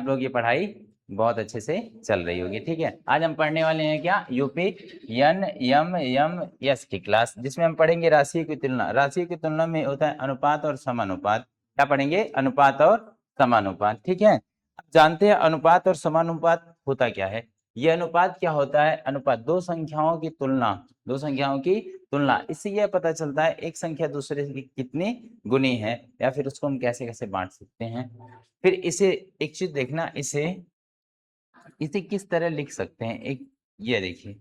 आप लोग ये पढ़ाई बहुत अच्छे से चल रही होगी। ठीक है, आज हम पढ़ने वाले हैं क्या, UP N M M S की क्लास, जिसमें हम पढ़ेंगे राशियों की तुलना। राशियों की तुलना में होता है अनुपात और समानुपात। क्या पढ़ेंगे? अनुपात और समानुपात। ठीक है, आप जानते हैं अनुपात और समानुपात होता क्या है। ये अनुपात क्या होता है? अनुपात दो संख्याओं की तुलना, दो संख्याओं की तुलना। इससे यह पता चलता है एक संख्या दूसरे की कितनी गुनी है, या फिर उसको हम कैसे कैसे बांट सकते हैं। फिर इसे एक चीज देखना, इसे इसे किस तरह लिख सकते हैं। एक ये देखिए,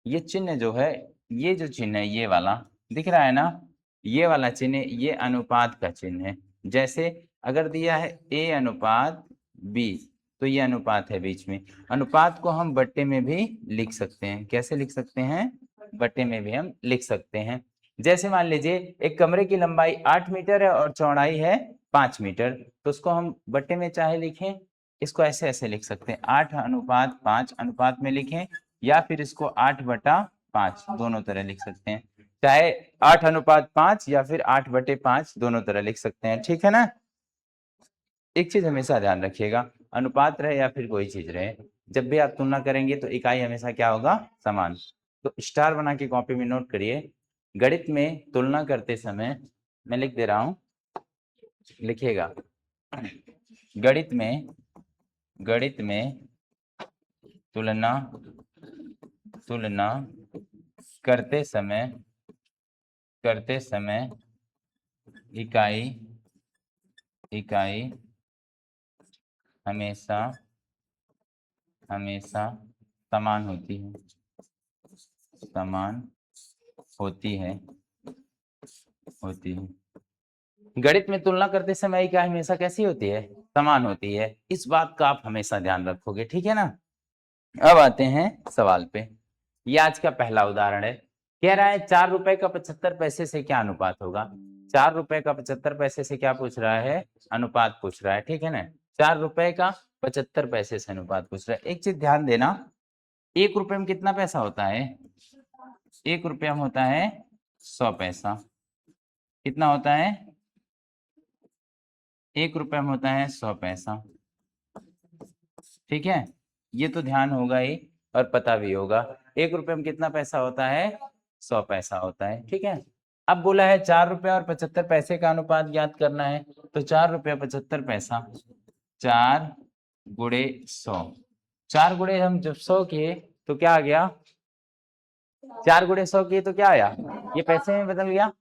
ये चिन्ह जो है, ये जो चिन्ह है ये वाला दिख रहा है ना, ये वाला चिन्ह, ये अनुपात का चिन्ह है। जैसे अगर दिया है a अनुपात b, तो ये अनुपात है बीच में। अनुपात को हम बट्टे में भी लिख सकते हैं। कैसे लिख सकते हैं? बट्टे में भी हम लिख सकते हैं। जैसे मान लीजिए एक कमरे की लंबाई 8 मीटर है और चौड़ाई है 5 मीटर, तो उसको हम बट्टे में चाहे लिखें, इसको ऐसे ऐसे लिख सकते हैं, 8 अनुपात 5 अनुपात में लिखें, या फिर इसको 8/5 दोनों तरह लिख सकते हैं। चाहे 8:5 या फिर 8/5 दोनों तरह लिख सकते हैं। ठीक है ना। एक चीज हमेशा ध्यान रखिएगा, अनुपात रहे या फिर कोई चीज रहे, जब भी आप तुलना करेंगे तो इकाई हमेशा क्या होगा? समान। तो स्टार बना के कॉपी में नोट करिए। गणित में तुलना करते समय, मैं लिख दे रहा हूं, लिखिएगा। गणित में तुलना तुलना करते समय इकाई हमेशा समान होती है। गणित में तुलना करते समय इकाई हमेशा कैसी होती है? समान होती है। इस बात का आप हमेशा ध्यान रखोगे। ठीक है ना। अब आते हैं सवाल पे। ये आज का पहला उदाहरण है। कह रहा है 4 रुपए का 75 पैसे से क्या अनुपात होगा। 4 रुपए का 75 पैसे से क्या पूछ रहा है? अनुपात पूछ रहा है। ठीक है ना। 4 रुपए का 75 पैसे से अनुपात पूछ रहा है। एक चीज ध्यान देना, 1 रुपए में कितना पैसा होता है? 1 रुपया में होता है 100 पैसा। कितना होता है? 1 रुपए में होता है 100 पैसा। ठीक है, ये तो ध्यान होगा ही और पता भी होगा। 1 रुपए में कितना पैसा होता है? 100 पैसा होता है। ठीक है, अब बोला है 4 रुपए और 75 पैसे का अनुपात ज्ञात करना है। तो 4 रुपया 75 पैसा, 4 गुणे 100, 4 गुणे हम जब 100 किए तो क्या आ गया? 4 गुणे 100 किए तो क्या आया? ये पैसे में बदल गया,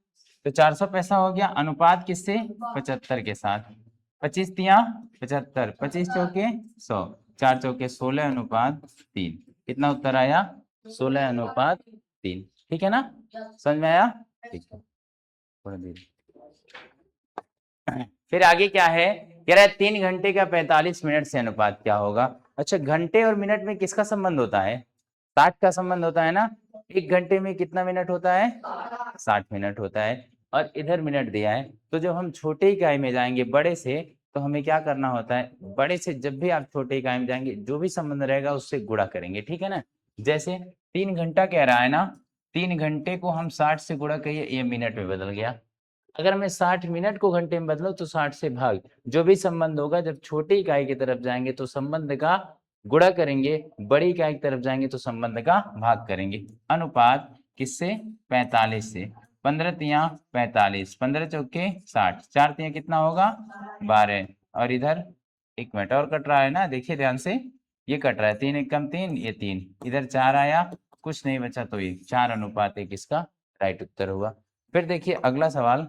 तो 400 पैसा हो गया। अनुपात किससे? 75 के साथ। 25 तिया 75, 25 चौके 100, 4 चौके 16 अनुपात 3। कितना उत्तर आया? 16 अनुपात 3। ठीक है ना, समझ में आया? ठीक है, थोड़ा देर। फिर आगे क्या है? कह रहा है 3 घंटे का 45 मिनट से अनुपात क्या होगा। अच्छा, घंटे और मिनट में किसका संबंध होता है? 60 का संबंध होता है ना। 1 घंटे में कितना मिनट होता है? 60 मिनट होता है। और इधर मिनट दिया है, तो जब हम छोटे इकाई में जाएंगे बड़े से, तो हमें क्या करना होता है? बड़े से जब भी आप छोटे इकाई में जाएंगे, जो भी संबंध रहेगा उससे गुणा करेंगे। ठीक है ना। जैसे 3 घंटा कह रहा है ना, 3 घंटे को हम 60 से गुणा करिए, ये मिनट में बदल गया। अगर मैं 60 मिनट को घंटे में बदलूं तो 60 से भाग, जो भी संबंध होगा जब छोटी इकाई की तरफ जाएंगे तो संबंध का गुणा करेंगे, बड़ी इकाई की तरफ जाएंगे तो संबंध का भाग करेंगे। अनुपात किससे? 45 से। 15 तिया 45, 15 चौके 60, 4 तिया कितना होगा? 12। और इधर 1 मिनट और कट रहा है ना, देखिए ध्यान से, ये कट रहा है, 3 एक कम 3, ये 3, इधर 4 आया, कुछ नहीं बचा, तो ये 4 अनुपात 1 इसका राइट उत्तर हुआ। फिर देखिए अगला सवाल।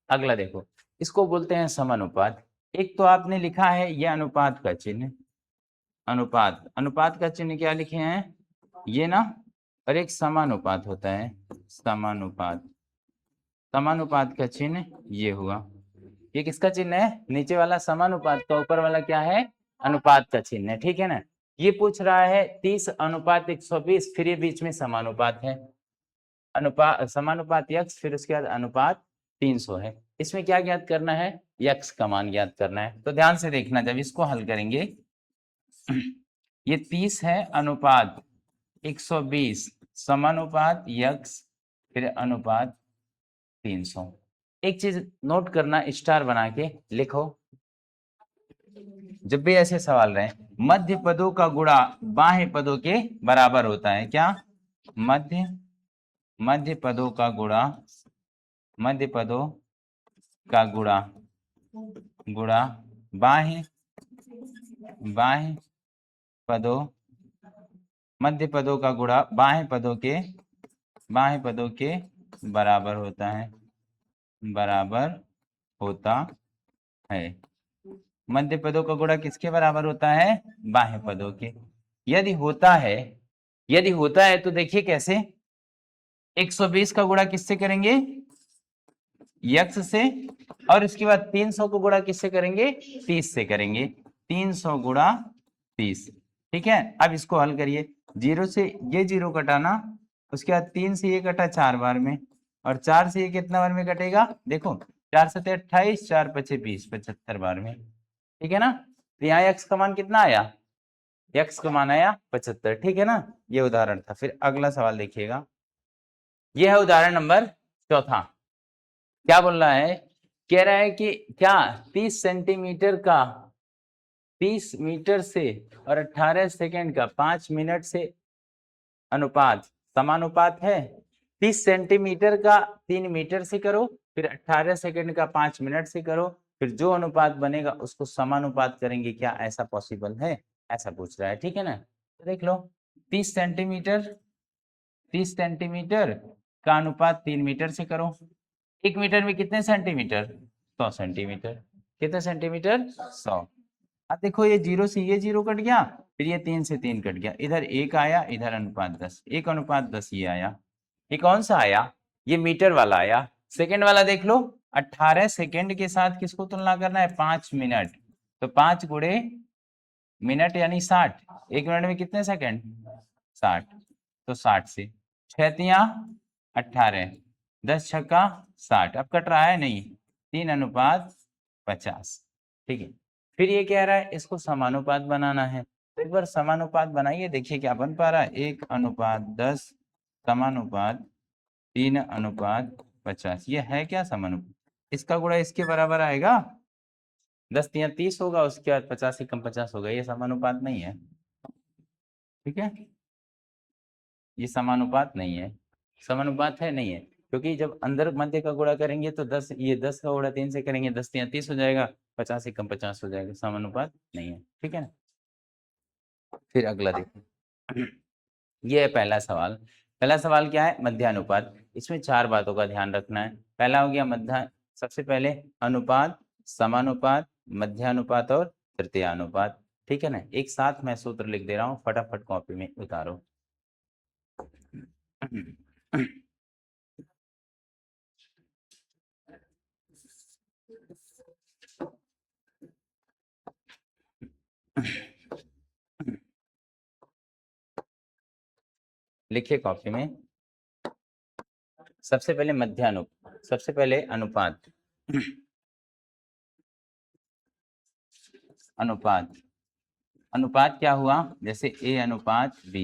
अगला देखो, इसको बोलते हैं समानुपात। एक तो आपने लिखा है ये अनुपात का चिन्ह, अनुपात का चिन्ह क्या लिखे हैं? ये ना, और एक समानुपात होता है, समानुपात का चिन्ह ये हुआ। ये किसका चिन्ह है? नीचे वाला समानुपात का, ऊपर वाला क्या है? अनुपात का चिन्ह है। ठीक है ना। ये पूछ रहा है 30 अनुपात 120, फिर ये बीच में समानुपात है, अनुपात समानुपात यक्स, फिर उसके बाद अनुपात 300 है। इसमें क्या ज्ञात करना है? यक्स का मान ज्ञात करना है। तो ध्यान से देखना, जब इसको हल करेंगे, ये 30 है अनुपात 120, समानुपात यक्स, फिर अनुपात 300। एक चीज नोट करना, स्टार बना के लिखो, जब भी ऐसे सवाल रहे, मध्य पदों का गुणा बाह्य पदों के बराबर होता है। क्या? मध्य पदों का गुणा, मध्य पदों का गुणा बाह्य पदों, मध्य पदों का गुणा बाह्य पदों के बराबर होता है, बराबर होता है। मध्य पदों का गुणा किसके बराबर होता है? बाह्य पदों के। यदि होता है तो देखिए कैसे, 120 का गुणा किससे करेंगे? यक्स से, और इसके बाद 300 को गुणा किससे करेंगे? 30 से करेंगे। 300 गुणा 30। ठीक है, अब इसको हल करिए। 0 से ये 0 कटाना, उसके बाद 3 से ये कटा 4 बार में, और 4 से ये कितना बार में कटेगा? देखो 4 7 28, 4 5 20, 75 बार में। ठीक है ना? तो यहाँ यक्स का मान कितना आया? यक्स का मान आया 75। ठीक है ना? ये उदाहरण था। फिर अगला सवाल देखिएगा, यह है उदाहरण नंबर चौथा। क्या बोल रहा है? कह रहा है कि क्या 30 सेंटीमीटर का 30 मीटर से और 18 सेकंड का 5 मिनट से अनुपात समानुपात है। 30 सेंटीमीटर का 3 मीटर से करो, फिर 18 सेकंड का 5 मिनट से करो, फिर जो अनुपात बनेगा उसको समानुपात करेंगे। क्या ऐसा पॉसिबल है? ऐसा पूछ रहा है। ठीक है ना? तो देख लो, 30 सेंटीमीटर 30 सेंटीमीटर का अनुपात 3 मीटर से करो। 1 मीटर में कितने सेंटीमीटर? 100 सेंटीमीटर। कितने सेंटीमीटर? 100। अब देखो ये 0 से ये 0 कट गया, फिर ये 3 से 3 कट गया, इधर 1 आया, इधर अनुपात 10, 1 अनुपात 10 ये आया। ये कौन सा आया? ये मीटर वाला आया। सेकंड वाला देख लो, 18 सेकंड के साथ किसको तुलना करना है? 5 मिनट। तो 5 गुणे मिनट यानी 60। 1 मिनट में कितने सेकंड? 60। तो 60 से 6 तिया 18, 10 छक्का 60। अब कट रहा है नहीं, 3 अनुपात 50। ठीक है, फिर ये कह रहा है इसको समानुपात बनाना है। तो एक बार समानुपात बनाइए, देखिए क्या बन पा रहा है। 1 अनुपात 10 समानुपात 3 अनुपात 50। ये है क्या समानुपात? इसका गुणा इसके बराबर आएगा, 10 तिया 30 होगा, उसके बाद 50 से कम 50 होगा। ये समानुपात नहीं है। ठीक है, ये समानुपात नहीं है। समानुपात है नहीं है, क्योंकि जब अंदर मध्य का गुणा करेंगे तो 10, ये 10 का गुणा 3 से करेंगे, 10 तिया 30 हो जाएगा, 50 से कम 50 हो जाएगा। समानुपात नहीं है। ठीक है ना? फिर अगला देखो, ये है पहला सवाल। पहला सवाल क्या है? मध्यानुपात। इसमें 4 बातों का ध्यान रखना है। पहला हो गया मध्य, सबसे पहले अनुपात, समानुपात, मध्यानुपात और तृतीयानुपात। ठीक है ना? एक साथ मैं सूत्र लिख दे रहा हूँ, फटाफट कॉपी में उतारो। लिखिए कॉपी में। सबसे पहले सबसे पहले अनुपात। अनुपात, अनुपात क्या हुआ? जैसे A अनुपात B,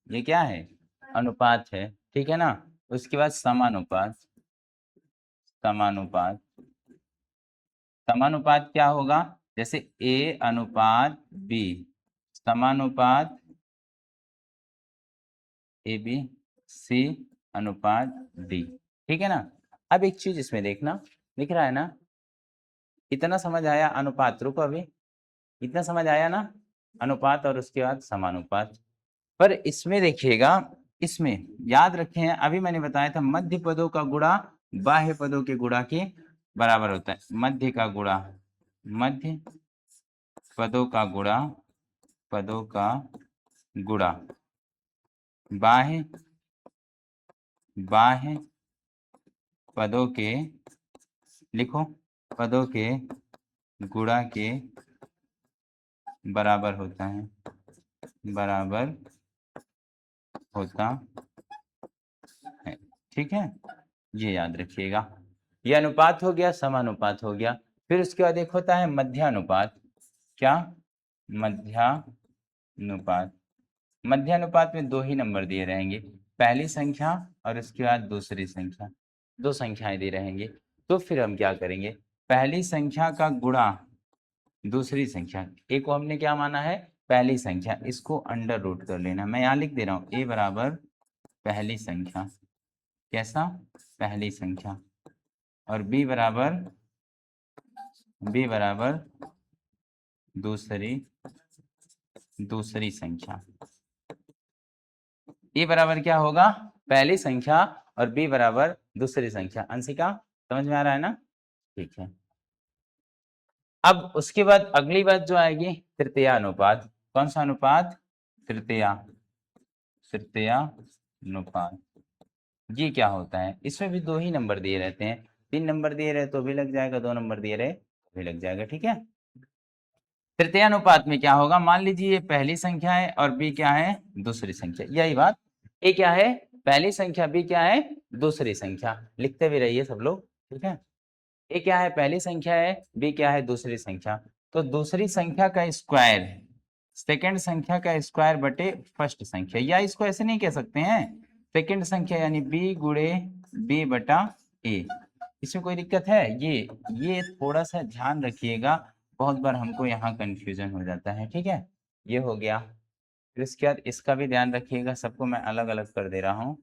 ये क्या है? अनुपात है। ठीक है ना? उसके बाद समानुपात। समानुपात, समानुपात क्या होगा? जैसे A अनुपात B, समानुपात AB, C अनुपात D। ठीक है ना? अब एक चीज इसमें देखना, दिख रहा है ना? इतना समझ आया? अनुपात, रुको अभी, इतना समझ आया ना? अनुपात और उसके बाद समानुपात। पर इसमें देखिएगा, इसमें याद रखें, अभी मैंने बताया था मध्य पदों का गुणा बाह्य पदों के गुणा के बराबर होता है। मध्य का गुणा, मध्य पदों का गुणा, पदों का गुणा बाह्य बाह्य पदों के, लिखो, पदों के गुणा के बराबर होता है, बराबर होता है। ठीक है, ये याद रखिएगा। ये अनुपात हो गया, समानुपात हो गया। फिर उसके बाद एक होता है मध्यानुपात। क्या? मध्यानुपात। मध्यानुपात में 2 ही नंबर दिए रहेंगे, पहली संख्या और उसके बाद दूसरी संख्या। 2 संख्याएं दी रहेंगी। तो फिर हम क्या करेंगे? पहली संख्या का गुणा दूसरी संख्या, ए को हमने क्या माना है, पहली संख्या, इसको अंडर रूट कर लेना। मैं यहाँ लिख दे रहा हूँ ए बराबर पहली संख्या, कैसा, पहली संख्या, और बी बराबर दूसरी संख्या। ए बराबर क्या होगा, पहली संख्या, और बी बराबर दूसरी संख्या। अंशिका समझ में आ रहा है ना, ठीक है। अब उसके बाद अगली बात जो आएगी, तृतीय अनुपात। कौन सा अनुपात, तृतीय अनुपात। ये क्या होता है, इसमें भी 2 ही नंबर दिए रहते हैं, 3 नंबर दिए रहे तो भी लग जाएगा, 2 नंबर दिए रहे तो भी लग जाएगा, ठीक है। तृतीय अनुपात में क्या होगा, मान लीजिए ये पहली संख्या है और बी क्या है, दूसरी संख्या। यही बात, ए क्या है, पहली संख्या, बी क्या है, दूसरी संख्या। लिखते भी रहिए सब लोग, ठीक है। ए क्या है, पहली संख्या है, बी क्या है, दूसरी संख्या। तो दूसरी संख्या का स्क्वायर सेकंड संख्या का स्क्वायर बटे फर्स्ट संख्या, या इसको ऐसे नहीं कह सकते हैं, सेकंड संख्या यानी बी गुणे बी बटा ए। इसमें कोई दिक्कत है, ये थोड़ा सा ध्यान रखिएगा, बहुत बार हमको यहाँ कंफ्यूजन हो जाता है, ठीक है। ये हो गया, फिर इसके बाद इसका भी ध्यान रखिएगा, सबको मैं अलग अलग कर दे रहा हूँ।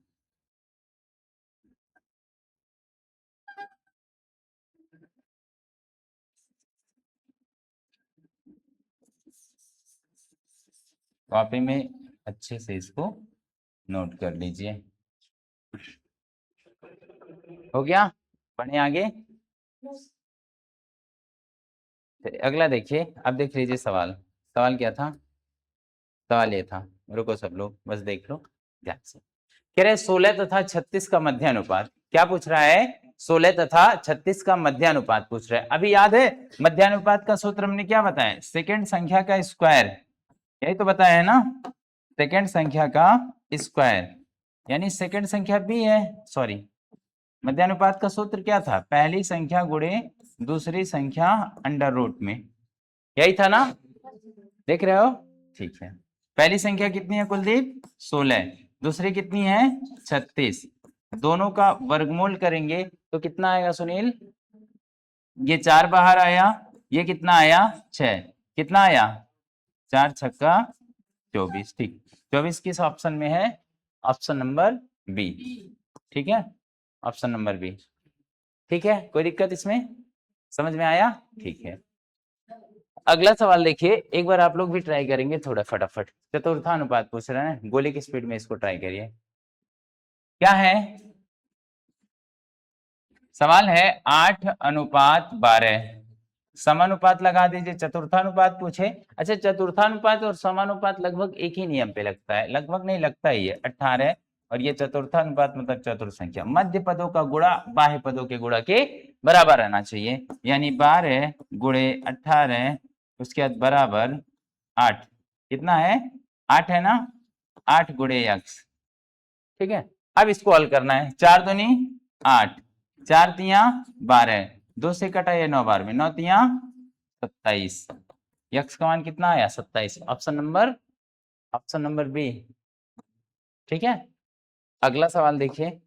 कॉपी में अच्छे से इसको नोट कर लीजिए। हो गया, पढ़े आगे। अगला देखिए, अब देख लीजिए सवाल। सवाल क्या था, सवाल ये था, रुको सब लोग बस देख लो ध्यान से। कह रहे 16 तथा 36 का मध्यानुपात। क्या पूछ रहा है, 16 तथा 36 का मध्यानुपात पूछ रहा है। अभी याद है मध्यानुपात का सूत्र हमने क्या बताया, सेकंड संख्या का स्क्वायर, यही तो बताया है ना, सेकंड संख्या का स्क्वायर, यानी सेकंड संख्या बी है, सॉरी, मध्यानुपात का सूत्र क्या था, पहली संख्या गुणे दूसरी संख्या अंडर रूट में, यही था ना, देख रहे हो, ठीक है। पहली संख्या कितनी है कुलदीप, 16, दूसरी कितनी है 36, दोनों का वर्गमूल करेंगे तो कितना आएगा सुनील, ये 4 बाहर आया, ये कितना आया 6, कितना आया 4 छक्का 24, ठीक। 24 किस ऑप्शन में है, ऑप्शन नंबर बी, ठीक है, ऑप्शन नंबर बी, ठीक है। कोई दिक्कत इसमें, समझ में आया, ठीक है। अगला सवाल देखिए, एक बार आप लोग भी ट्राई करेंगे थोड़ा फटाफट, चतुर्थानुपात पूछ रहे हैं, गोली की स्पीड में इसको ट्राई करिए। क्या है, सवाल है 8:12, समानुपात लगा दीजिए, चतुर्थानुपात पूछे। अच्छा, चतुर्थानुपात और समानुपात लगभग एक ही नियम पे लगता है, लगभग नहीं लगता ही है, 18, और ये चतुर्थानुपात मतलब चतुर्थ संख्या, मध्य पदों का गुणा बाह्य पदों के गुणा के बराबर रहना चाहिए, यानी 12 गुणे 18, उसके बाद बराबर 8, कितना है 8 है ना, 8 गुणे x, ठीक है। अब इसको हल करना है, 4 दूनी 8, 4 तिया 12, 2 से कटा ये 9 बार में, 9 तिया 27, यक्स का मान कितना आया 27, ऑप्शन नंबर बी, ठीक है। अगला सवाल देखिए,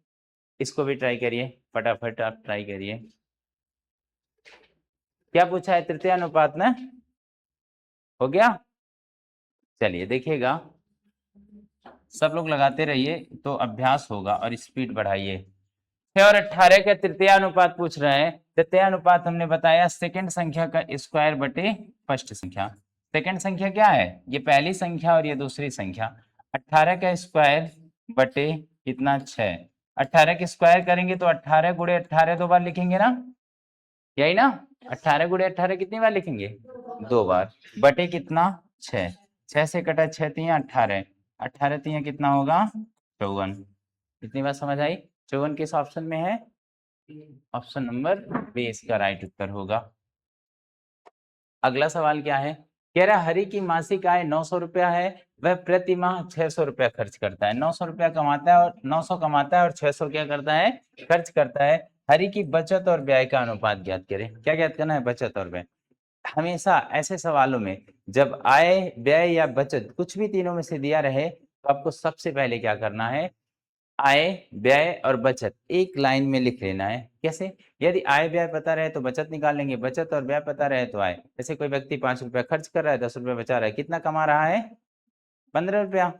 इसको भी ट्राई करिए फटाफट, आप ट्राई करिए। क्या पूछा है, तृतीय अनुपात में, हो गया, चलिए देखिएगा, सब लोग लगाते रहिए तो अभ्यास होगा, और स्पीड बढ़ाइए। 6 और 18 का तृतीय अनुपात पूछ रहे हैं। तृतीय अनुपात हमने बताया सेकंड संख्या का स्क्वायर बटे फर्स्ट संख्या। सेकंड संख्या क्या है, ये पहली संख्या और ये दूसरी संख्या। 18 का स्क्वायर बटे कितना 6, 18 के स्क्वायर करेंगे तो 18 गुणे 18 2 बार लिखेंगे ना, यही ना, 18 गुणे 18 कितनी बार लिखेंगे, 2 बार, बटे कितना 6, 6 से कटा 6 तिया 18, 18 तिया कितना होगा 54, कितनी बार समझ आई, 54 किस ऑप्शन में है, ऑप्शन नंबर बी इसका राइट उत्तर होगा। अगला सवाल क्या है, कह रहा हरि की मासिक आय 900 रुपया है, वह प्रति माह 600 रुपया खर्च करता है, 900 रुपया कमाता है, और 900 कमाता है और 600 क्या करता है, खर्च करता है। हरि की बचत और व्यय का अनुपात ज्ञात करें। क्या ज्ञात करना है, बचत और व्यय। हमेशा ऐसे सवालों में जब आय व्यय या बचत कुछ भी तीनों में से दिया रहे, तो आपको सबसे पहले क्या करना है, आय, व्यय और बचत एक लाइन में लिख लेना है। कैसे? यदि आय व्यय पता रहे तो बचत निकाल लेंगे, बचत और व्यय पता रहे तो आय। जैसे कोई व्यक्ति 5 रुपया खर्च कर रहा है, 10 रुपया बचा रहा है, कितना कमा रहा है? 15 रुपया।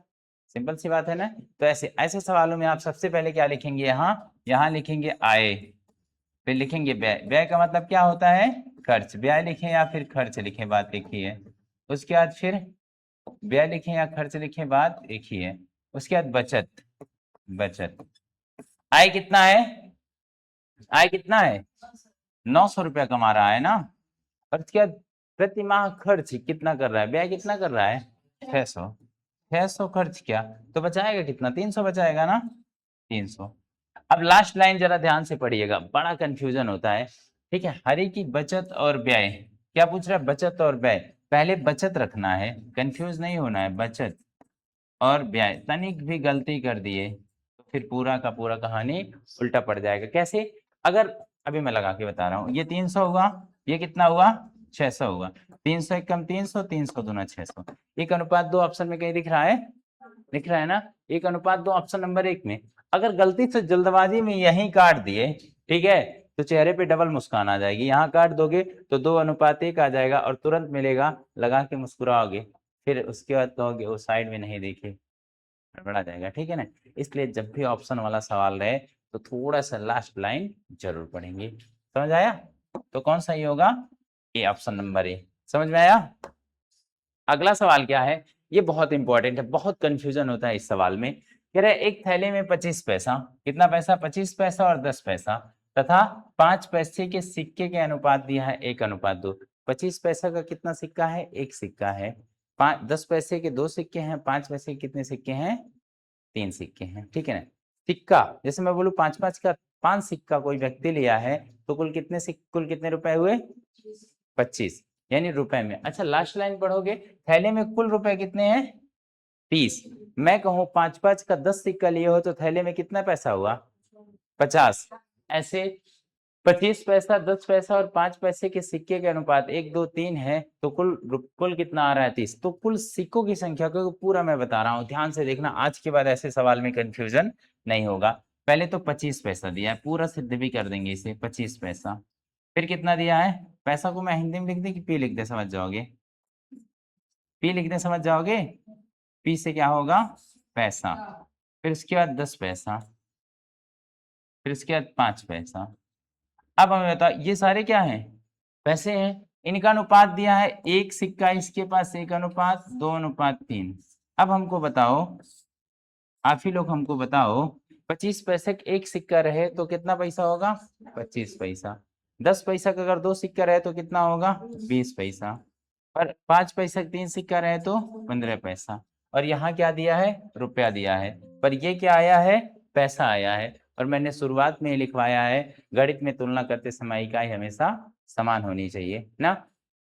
सिंपल सी बात है ना। तो ऐसे ऐसे सवालों में आप सबसे पहले क्या लिखेंगे? यहाँ लिखेंगे आय, फिर लिखेंगे व्यय। व्यय का मतलब क्या होता है? खर्च। व्यय लिखें या फिर खर्च लिखें, बात एक ही है। उसके बाद फिर व्यय लिखें या खर्च लिखें, बात एक ही है। उसके बाद बचत। बचत। आय कितना है? आय कितना है? 900 रुपया कमा रहा है ना। और उसके बाद प्रति माह खर्च कितना कर रहा है? व्यय कितना कर रहा है? 600। 600 खर्च किया तो बचाएगा कितना? 300 बचाएगा ना। 300। अब लास्ट लाइन जरा ध्यान से पढ़िएगा, बड़ा कंफ्यूजन होता है। ठीक है, हरि की बचत और व्यय। क्या पूछ रहा है? बचत और व्यय। पहले बचत रखना है, कंफ्यूज नहीं होना है। बचत और व्यय, तनिक भी गलती कर दिए तो फिर पूरा का पूरा कहानी उल्टा पड़ जाएगा। कैसे? अगर अभी मैं लगा के बता रहा हूँ, ये 300 हुआ, ये कितना हुआ? 600 हुआ। 300 एक कम 300, 300 दूना 600। 1:2 ऑप्शन में कहीं दिख रहा है? दिख रहा है ना? 1:2 ऑप्शन नंबर 1 में। अगर गलती से जल्दबाजी में यहीं काट दिए, ठीक है, तो चेहरे पे डबल मुस्कान आ जाएगी। यहाँ काट दोगे तो 2:1 आ जाएगा और तुरंत मिलेगा, लगा के मुस्कुराओगे। फिर उसके बाद कहोगे वो साइड में नहीं देखे, गड़बड़ा जाएगा। ठीक है ना। इसलिए जब भी ऑप्शन वाला सवाल रहे तो थोड़ा सा लास्ट लाइन जरूर पढ़ेंगे। समझ आया? तो कौन सही होगा? ए, ऑप्शन नंबर ए। समझ में आया? अगला सवाल क्या है? ये बहुत इंपॉर्टेंट है, बहुत कंफ्यूजन होता है इस सवाल में। कह रहे एक थैले में 25 पैसा, कितना पैसा? 25 पैसा और 10 पैसा तथा 5 पैसे के सिक्के के अनुपात दिया है 1:2। 25 पैसा का कितना सिक्का है? एक सिक्का है। 10 पैसे के 2 सिक्के हैं, 5 पैसे के कितने सिक्के हैं? 3 सिक्के हैं। ठीक है ना। सिक्का, जैसे मैं बोलूं 5-5 का 5 सिक्का कोई व्यक्ति लिया है तो कुल कितने रुपए हुए? 25, यानी रुपए में। अच्छा, लास्ट लाइन पढ़ोगे, थैले में कुल रुपए कितने हैं? 30। मैं कहूं 5-5 का 10 सिक्का लिए हो तो थैले में कितना पैसा हुआ? 50। ऐसे 25 पैसा, 10 पैसा और 5 पैसे के सिक्के के अनुपात 1 2 3 है तो कुल कितना आ रहा है? 30। तो कुल सिक्कों की संख्या को पूरा मैं बता रहा हूं, ध्यान से देखना। आज के बाद ऐसे सवाल में कंफ्यूजन नहीं होगा। पहले तो 25 पैसा दिया है, पूरा सिद्ध भी कर देंगे इसे। 25 पैसा, फिर कितना दिया है? पैसा को मैं हिंदी में लिख दे कि पी लिख दे? समझ जाओगे। पी लिख दे, समझ जाओगे। पी से क्या होगा? पैसा। फिर उसके बाद 10 पैसा, फिर उसके बाद 5 पैसा। अब हमें बताओ, ये सारे क्या हैं? पैसे हैं। इनका अनुपात दिया है, एक सिक्का इसके पास 1:2:3। अब हमको बताओ, आप ही लोग हमको बताओ, 25 पैसे का एक सिक्का रहे तो कितना पैसा होगा? 25 पैसा। 10 पैसा का अगर 2 सिक्का रहे तो कितना होगा? 20 पैसा। और 5 पैसा का 3 सिक्का रहे तो 15 पैसा। और यहाँ क्या दिया है? रुपया दिया है। पर ये क्या आया है? पैसा आया है। और मैंने शुरुआत में ही लिखवाया है, गणित में तुलना करते समय इकाई हमेशा समान होनी चाहिए ना।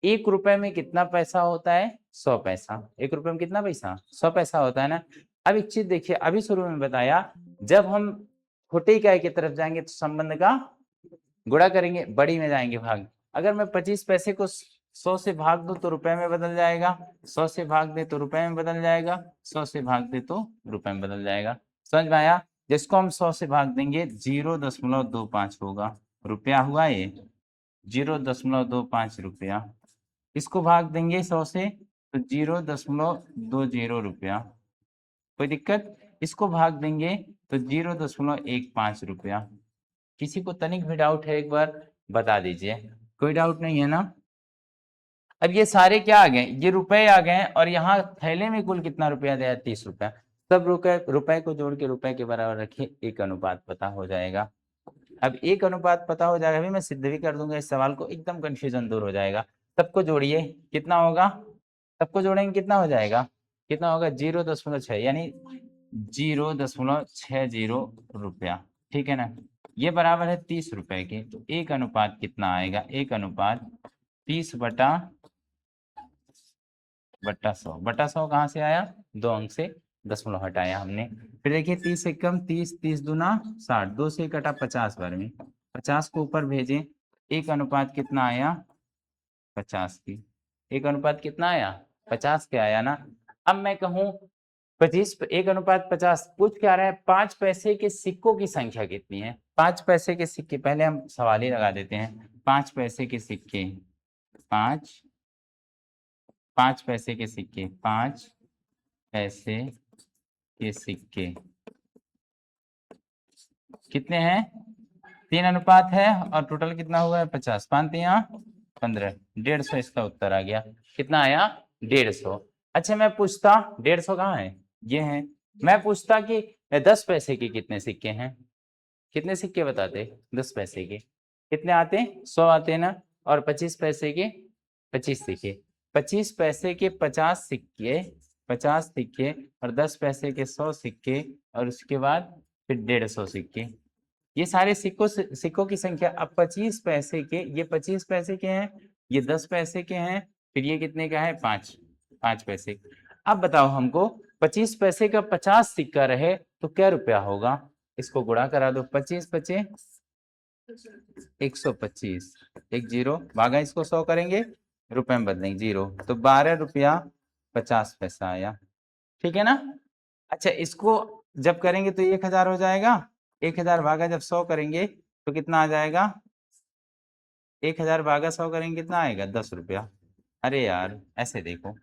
1 रुपए में कितना पैसा होता है? 100 पैसा। 1 रुपए में कितना पैसा? 100 पैसा होता है ना। अब एक चीज देखिए, अभी शुरू में बताया, जब हम छोटी इकाई की तरफ जाएंगे तो संबंध का गुणा करेंगे, बड़ी में जाएंगे भाग। अगर मैं 25 पैसे को 100 से भाग दूं तो रुपए में बदल जाएगा, 100 से भाग दे तो रुपए में बदल जाएगा, 100 से भाग दे तो रुपए में बदल जाएगा। समझ में आया? जिसको हम 100 से भाग देंगे 0.25 होगा, रुपया हुआ ये। 0.25 रुपया। इसको भाग देंगे 100 से तो 0.20 रुपया। कोई दिक्कत? इसको भाग देंगे तो 0.15 रुपया। किसी को तनिक भी डाउट है एक बार बता दीजिए। कोई डाउट नहीं है ना? अब ये सारे क्या आ गए? ये रुपए आ गए और यहाँ थैले में कुल कितना रुपया दिया? 30 रुपया। सब रुपए को जोड़ के रुपए के बराबर रखिए, एक अनुपात पता हो जाएगा। अब एक अनुपात पता हो जाएगा, अभी मैं सिद्ध भी कर दूंगा इस सवाल को, एकदम कंफ्यूजन दूर हो जाएगा। सबको जोड़िए, कितना होगा? सबको जोड़ेंगे कितना हो जाएगा? कितना होगा? 0.6, यानी 0.60 रुपया। ठीक है ना। ये बराबर है 30 रुपए के। तो एक अनुपात कितना आएगा? एक अनुपात 30/100 कहाँ से आया? 2 अंक से दशमलव हटाया हमने। फिर देखिए 30 से कम 30, 30 दूना 60, 2 से कटा 50 बार में, 50 को ऊपर भेजे। एक अनुपात कितना आया? 50 की। एक अनुपात कितना आया? 50 के आया ना। अब मैं कहूं 25 1:50 पूछ क्या रहा है 5 पैसे के सिक्कों की संख्या कितनी है। 5 पैसे के सिक्के, पहले हम सवाल ही लगा देते हैं। 5 पैसे के सिक्के, 5 पैसे के सिक्के, 5 पैसे के सिक्के कितने हैं, 3 अनुपात है और टोटल कितना हुआ है 50, 5 3 15, 150 इसका उत्तर आ गया। कितना आया 150। अच्छा मैं पूछता 150 कहाँ है, ये है। मैं पूछता कि 10 पैसे के कितने सिक्के हैं, कितने सिक्के बताते 10 पैसे के कितने आते 100 आते ना, और 25 पैसे के 25 सिक्के, 25 पैसे के 50 सिक्के, 50 सिक्के और 10 पैसे के 100 सिक्के और उसके बाद फिर 150 सिक्के। ये सारे सिक्कों की संख्या। अब 25 पैसे के, ये 25 पैसे के हैं, ये 10 पैसे के हैं, फिर ये कितने का है 5 पैसे। अब बताओ हमको 25 पैसे का 50 सिक्का रहे तो क्या रुपया होगा, इसको गुणा करा दो। 25 पचे 125, एक जीरो भागा इसको 100 करेंगे, रुपए में बदलेंगे जीरो, तो 12 रुपया 50 पैसा आया। ठीक है ना। अच्छा इसको जब करेंगे तो 1000 हो जाएगा, 1000 भागा जब 100 करेंगे तो कितना आ जाएगा, 1000 भागा 100 करेंगे कितना आएगा 10 रुपया। अरे यार ऐसे देखो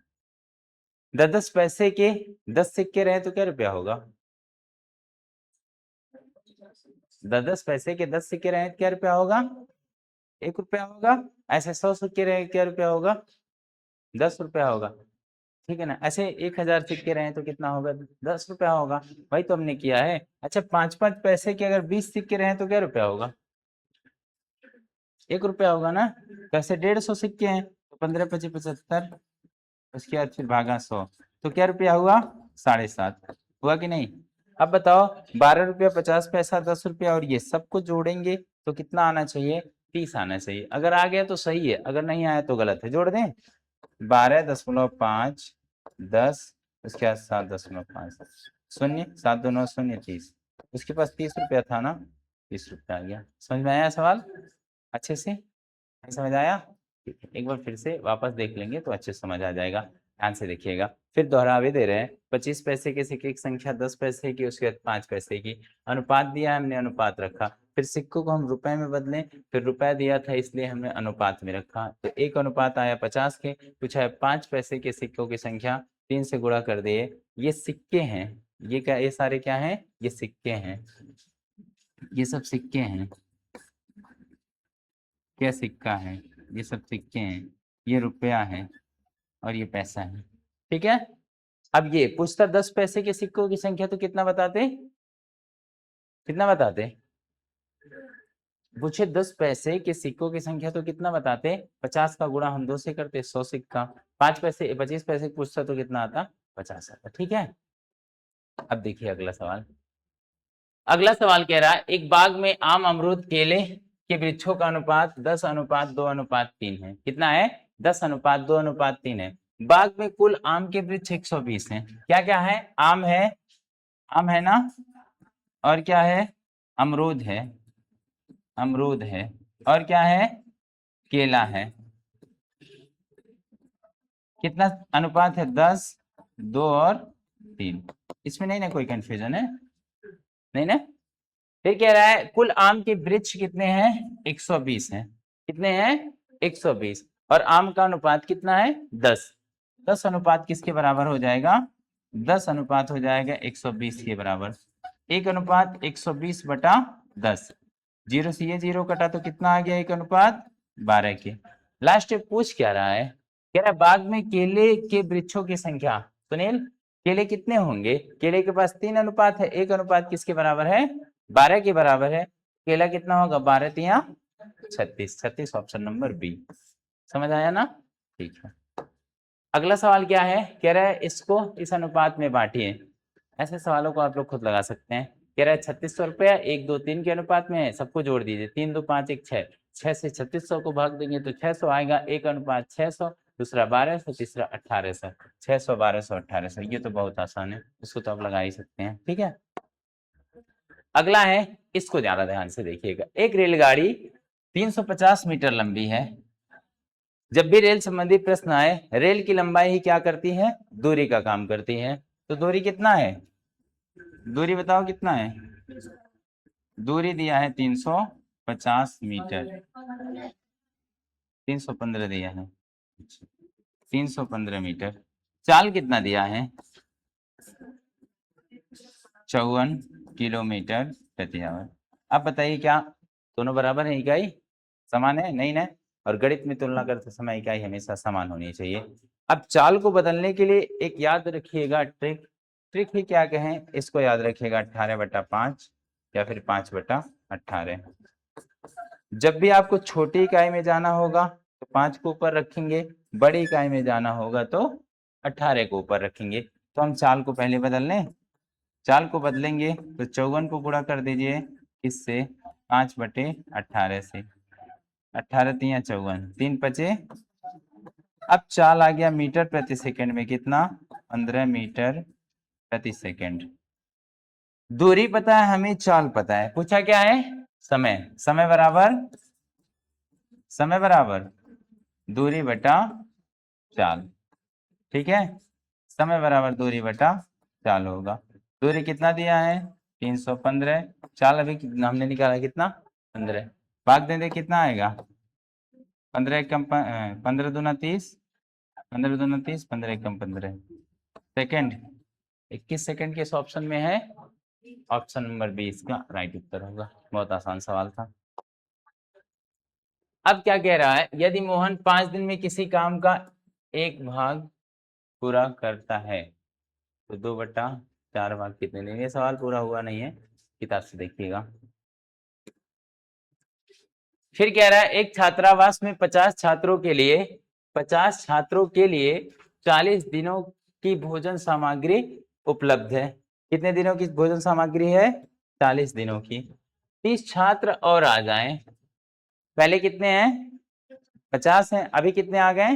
10 पैसे के 10 सिक्के रहे तो क्या रुपया होगा, 10 पैसे के 10 सिक्के रहे तो क्या रुपया होगा 1 रुपया होगा। ऐसे 100 सिक्के रहे क्या रुपया होगा 10 रुपया होगा। ठीक है ना। ऐसे 1000 सिक्के रहे तो कितना होगा 10 रुपया होगा, वही तो हमने किया है। अच्छा 5 पैसे के अगर 20 सिक्के रहे तो क्या रुपया होगा 1 रुपया होगा ना। कैसे 150 सिक्के हैं तो 15 पचे 75, उसके बाद फिर भागा 100 तो क्या रुपया हुआ 7.5 हुआ कि नहीं। अब बताओ 12 रुपया 50 पैसा 10 रुपया और ये सबको जोड़ेंगे तो कितना आना चाहिए 30 आना चाहिए। अगर आ गया तो सही है, अगर नहीं आया तो गलत है। जोड़ दें 12.5 10 उसके बाद 7.5 शून्य 7 2 9 शून्य 30, उसके पास 30 रुपया था ना, 30 रुपया आ गया। समझ में आया सवाल अच्छे से, नहीं समझ आया। एक बार फिर से वापस देख लेंगे तो अच्छे से समझ आ जाएगा, ध्यान से देखिएगा। फिर दोहरावे दे रहे हैं 25 पैसे के सिक्के की संख्या 10 पैसे की, उसके बाद 5 पैसे की, अनुपात दिया है हमने अनुपात रखा, फिर सिक्कों को हम रुपए में बदलें, फिर रुपया दिया था इसलिए हमने अनुपात में रखा, तो 1 अनुपात आया 50 के। पूछा है 5 पैसे के सिक्कों की संख्या 3 से गुणा कर दिए। ये सिक्के हैं, ये क्या, ये सारे क्या हैं, ये सिक्के हैं, ये सब सिक्के हैं। क्या सिक्का है, ये सब सिक्के हैं, ये रुपया है और ये पैसा है। ठीक है। अब ये पूछता 10 पैसे के सिक्कों की संख्या तो कितना बताते, कितना बताते, पूछे 10 पैसे के सिक्कों की संख्या तो कितना बताते, 50 का गुणा हम 2 से करते 100 सिक्का, 5 पैसे 25 पैसे पूछता तो कितना आता 50 आता। ठीक है। अब देखिए अगला सवाल। अगला सवाल कह रहा है एक बाग में आम अमरूद केले के वृक्षों का अनुपात 10:2:3 है। कितना है 10:2:3 है। बाग में कुल आम के वृक्ष 120 हैं। क्या क्या है, आम है ना, और क्या है अमरूद है, अमरूद है, और क्या है केला है। कितना अनुपात है 10:2:3। इसमें नहीं ना कोई कंफ्यूजन है, नहीं ना। फिर कह रहा है कुल आम के वृक्ष कितने हैं 120 हैं। कितने हैं 120, और आम का अनुपात कितना है 10। 10 अनुपात किसके बराबर हो जाएगा, 10 अनुपात हो जाएगा 120 के बराबर। 1:120/10, जीरो से ये जीरो कटा तो कितना आ गया 1:12 के। लास्ट में पूछ क्या रहा है, कह रहा है बाग में केले के वृक्षों की संख्या। सुनील केले कितने होंगे, केले के पास 3 अनुपात है, 1 अनुपात किसके बराबर है 12 के बराबर है। केला कितना होगा 12 3 36, 36 ऑप्शन नंबर बी। समझ आया ना। ठीक है। अगला सवाल क्या है, कह रहा है इसको इस अनुपात में बांटिए। ऐसे सवालों को आप लोग खुद लगा सकते हैं। कह रहा है 3600 रुपया 1 2 3 के अनुपात में है, सबको जोड़ दीजिए 3 2 5 1 6, 6 से 3600 को भाग देंगे तो 600 आएगा, 1:600, दूसरा 1200, तीसरा 1800, 600 1200 1800। ये तो बहुत आसान है, इसको तो आप लगा ही सकते हैं। ठीक है। अगला है, इसको ज्यादा ध्यान से देखिएगा। एक रेलगाड़ी 350 मीटर लंबी है। जब भी रेल संबंधी प्रश्न आए, रेल की लंबाई ही क्या करती है दूरी का काम करती है। तो दूरी कितना है, दूरी बताओ कितना है, दूरी दिया है 350 मीटर, 315 दिया है, 315 मीटर। चाल कितना दिया है, 54 किलोमीटर प्रति आवर। अब बताइए क्या दोनों बराबर है, इकाई समान है, नहीं ना? और गणित में तुलना करते समय इकाई हमेशा समान होनी चाहिए। अब चाल को बदलने के लिए एक याद रखिएगा ट्रिक, ट्रिक ही क्या कहें इसको याद रखिएगा, 18/5 या फिर 5/18। जब भी आपको छोटी इकाई में जाना होगा तो 5 को ऊपर रखेंगे, बड़ी इकाई में जाना होगा तो 18 को ऊपर रखेंगे। तो हम चाल को पहले बदल लें, चाल को बदलेंगे तो 54 को गुणा कर दीजिए किससे, 5/18 से, 18 3 54, 3 5। अब चाल आ गया मीटर प्रति सेकंड में कितना, 15 मीटर प्रति सेकंड। दूरी पता है हमें, चाल पता है, पूछा क्या है, समय, समय बराबर, समय बराबर दूरी बटा चाल, ठीक है, समय बराबर दूरी बटा चाल होगा। दूरी कितना दिया है 315, चाल अभी हमने निकाला कितना 15, भाग देंगे कितना आएगा 15 कम 15 दूना 30, 15 दूना 30, 15 कम 15 सेकेंड, 21 सेकेंड के इस ऑप्शन में है, ऑप्शन नंबर 20 का राइट उत्तर होगा। बहुत आसान सवाल था। अब क्या कह रहा है, यदि मोहन 5 दिन में किसी काम का एक भाग पूरा करता है तो 2/4 भाग कितने दिन, ये सवाल पूरा हुआ नहीं है, किताब से देखिएगा। फिर कह रहा है एक छात्रावास में 50 छात्रों के लिए 50 छात्रों के लिए 40 दिनों की भोजन सामग्री उपलब्ध है। कितने दिनों की भोजन सामग्री है, 40 दिनों की। 30 छात्र और आ जाएं, पहले कितने हैं 50 हैं, अभी कितने आ गए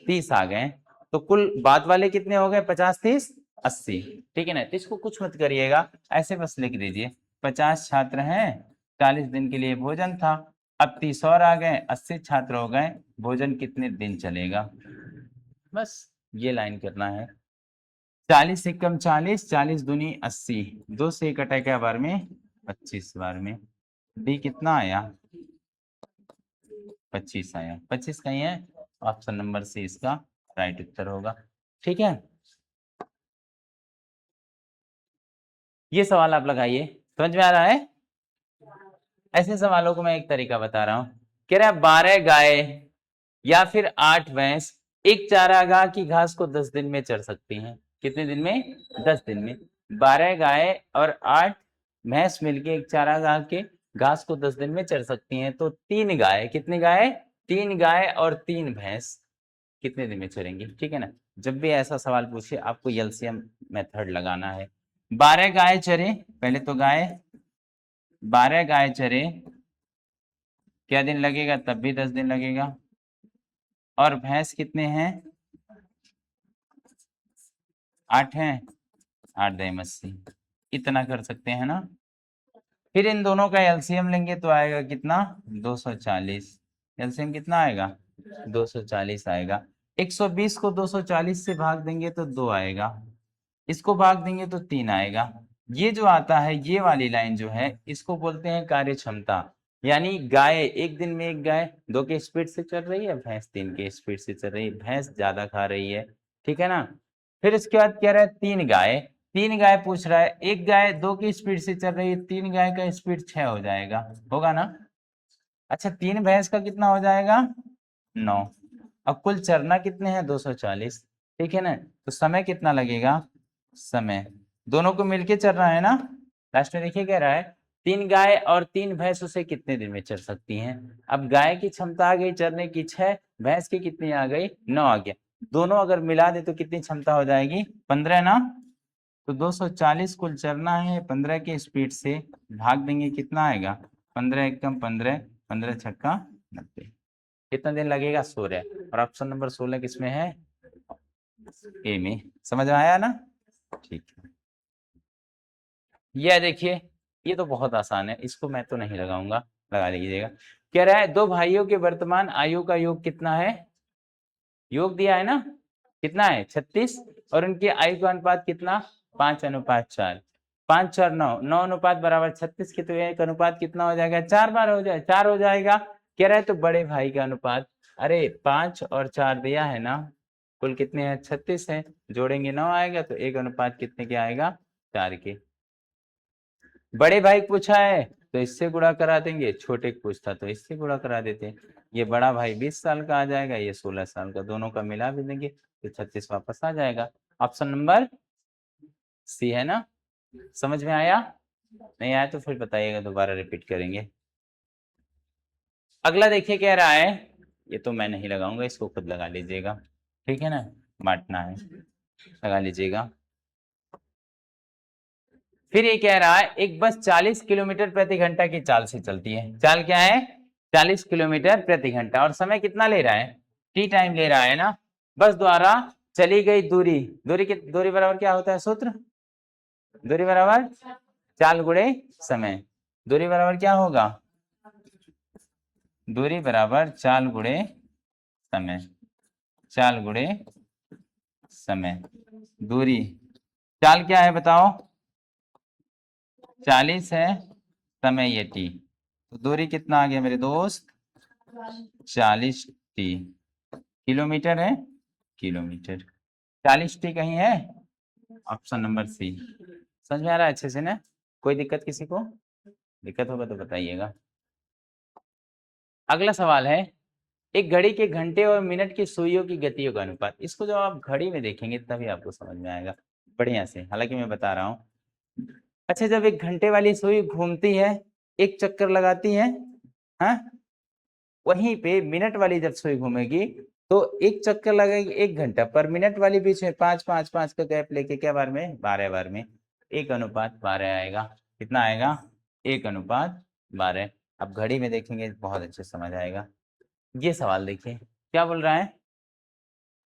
30 आ गए, तो कुल बाद वाले कितने हो गए 50 30 80, ठीक है ना? तो इसको कुछ मत करिएगा, ऐसे बस लिख दीजिए 50 छात्र हैं, 40 दिन के लिए भोजन था, अब 30 और आ गए, 80 छात्र हो गए, भोजन कितने दिन चलेगा, बस ये लाइन करना है। 40 से कम 40, 40 दूनी 80, 2 से कटा क्या बार में 25 बार में, डी कितना आया 25 आया, 25 कहीं है, ऑप्शन नंबर सी इसका राइट उत्तर होगा, ठीक है। ये सवाल आप लगाइए, समझ में आ रहा है? ऐसे सवालों को मैं एक तरीका बता रहा हूं, कह रहा है 12 गाय या फिर 8 भैंस एक चारागाह की घास को 10 दिन में चर सकती हैं, कितने दिन में 10 दिन में। 12 गाय और 8 भैंस मिलके एक चारागाह के घास को 10 दिन में चर सकती हैं, तो 3 गाय, कितनी गाय 3 गाय और 3 भैंस कितने दिन में चरेंगी, ठीक है ना? जब भी ऐसा सवाल पूछे आपको एलसीएम मेथड लगाना है। 12 गाय चरे, पहले तो गाय 12 गाय चरे क्या दिन लगेगा, तब भी 10 दिन लगेगा, और भैंस कितने हैं 8 हैं, 8 दही 80, इतना कर सकते हैं ना। फिर इन दोनों का एलसीएम लेंगे तो आएगा कितना 240, एलसीएम कितना आएगा 240 आएगा। 120 को 240 से भाग देंगे तो 2 आएगा, इसको भाग देंगे तो 3 आएगा। ये जो आता है ये वाली लाइन जो है इसको बोलते हैं कार्य क्षमता, यानी गाय एक दिन में एक गाय 2 के स्पीड से चल रही है, भैंस 3 के स्पीड से चल रही है, भैंस ज्यादा खा रही है, ठीक है ना। फिर इसके बाद कह रहा है 3 गाय, 3 गाय पूछ रहा है, एक गाय 2 की स्पीड से चल रही है, 3 गाय का स्पीड 6 हो जाएगा, होगा ना। अच्छा 3 भैंस का कितना हो जाएगा 9, अब कुल चरना कितने हैं 240, ठीक है ना। तो समय कितना लगेगा, समय दोनों को मिलके चल रहा है ना। लास्ट में देखिए कह रहा है 3 गाय और 3 भैंस उसे कितने दिन में चर सकती हैं। अब गाय की क्षमता आ गई चरने की 6, भैंस की कितनी आ गई 9 आ गया, दोनों अगर मिला दे तो कितनी क्षमता हो जाएगी 15 ना। तो 240 कुल चरना है, 15 के स्पीड से भाग देंगे कितना आएगा 15 एकम 15, 15 छक्का 90, कितना दिन लगेगा 16, और ऑप्शन नंबर 16 किसमें है ए में, समझ में आया ना, ठीक है। ये देखिए ये तो बहुत आसान है, इसको मैं तो नहीं लगाऊंगा, लगा लीजिएगा। कह रहा है 2 भाइयों के वर्तमान आयु का योग कितना है, योग दिया है ना, कितना है 36, और उनकी आयु का अनुपात कितना 5:4। 5 4 9 9 अनुपात बराबर 36 की, तो एक अनुपात कितना हो जाएगा 4 बार हो जाए 4 हो जाएगा। कह रहा है तो बड़े भाई का अनुपात, अरे 5 और 4 दिया है ना, कुल कितने हैं 36 है, जोड़ेंगे 9 आएगा, तो एक अनुपात कितने के आएगा 4 के। बड़े भाई पूछा है तो इससे गुणा करा देंगे, छोटे को पूछता तो इससे गुणा करा देते। ये बड़ा भाई 20 साल का आ जाएगा, ये 16 साल का, दोनों का मिला भी देंगे तो 36 वापस आ जाएगा। ऑप्शन नंबर सी है ना। समझ में आया? नहीं आया तो फिर बताइएगा, दोबारा रिपीट करेंगे। अगला देखिए क्या रहा है, ये तो मैं नहीं लगाऊंगा, इसको खुद लगा लीजिएगा, ठीक है ना, बांटना है, लगा लीजिएगा। फिर ये कह रहा है एक बस 40 किलोमीटर प्रति घंटा की चाल से चलती है। चाल क्या है 40 किलोमीटर प्रति घंटा, और समय कितना ले रहा है टी टाइम ले रहा है ना। बस द्वारा चली गई दूरी, दूरी बराबर क्या होता है सूत्र, दूरी बराबर चाल गुणे समय। दूरी बराबर क्या होगा, दूरी बराबर चाल गुणे समय, चाल गुणे समय। दूरी चाल क्या है बताओ, 40 है, समय ये टी, तो दूरी कितना आ गया मेरे दोस्त 40 टी। किलोमीटर है, किलोमीटर, 40 टी कहीं है, ऑप्शन नंबर सी। समझ में आ रहा है अच्छे से ना, कोई दिक्कत किसी को, दिक्कत होगा तो बताइएगा। अगला सवाल है एक घड़ी के घंटे और मिनट की सुइयों की गतियों का अनुपात। इसको जब आप घड़ी में देखेंगे तभी आपको समझ में आएगा बढ़िया से, हालांकि मैं बता रहा हूँ। अच्छा, जब एक घंटे वाली सुई घूमती है, एक चक्कर लगाती है, हाँ, वहीं पे मिनट वाली जब सुई घूमेगी तो एक चक्कर लगेगी 1 घंटा, पर मिनट वाली बीच में 5 5 5 का गैप लेके क्या बार में 12 बार में 1:12 आएगा। कितना आएगा 1:12। अब घड़ी में देखेंगे बहुत अच्छे समझ आएगा। ये सवाल देखिए क्या बोल रहा है,